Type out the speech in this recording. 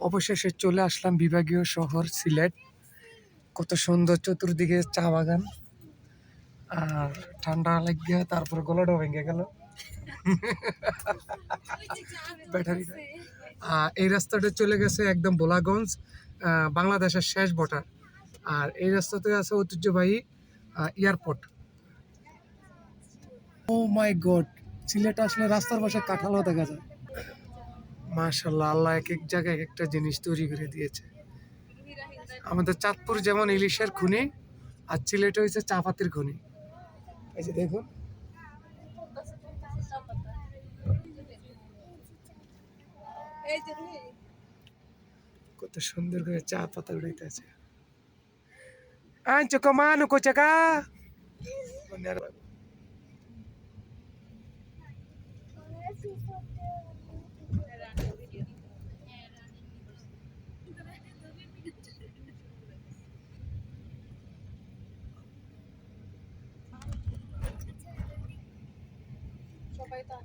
অবশেষে চলে আসলাম বিভাগীয় শহর সিলেট। কত সুন্দর চতুর্দিকে চা বাগান আর ঠান্ডা লাগিয়া তারপর গলাটা ভেঙে গেল ব্যাটারিটা। এই রাস্তাটা চলে গেছে একদম ভোলাগঞ্জ, বাংলাদেশের শেষ বর্ডার। আর এই রাস্তাতে আছে ঐতিহ্যবাহী এয়ারপোর্ট। ও মাই গড, সিলেট আসলে রাস্তার পাশে কাঁঠালও দেখা যায়। মাশাআল্লাহ, আল্লাহ এক এক জায়গায় এক একটা জিনিস তৈরি করে দিয়েছে। আমাদের চাঁদপুর যেমন ইলিশের খনি, আর সিলেটে হয়েছে চা পাতির খনি। এই যে দেখুন, কত সুন্দর করে চা পাতা উড়াইতেছে। আনছো কমানো কোচাকা সবাই তো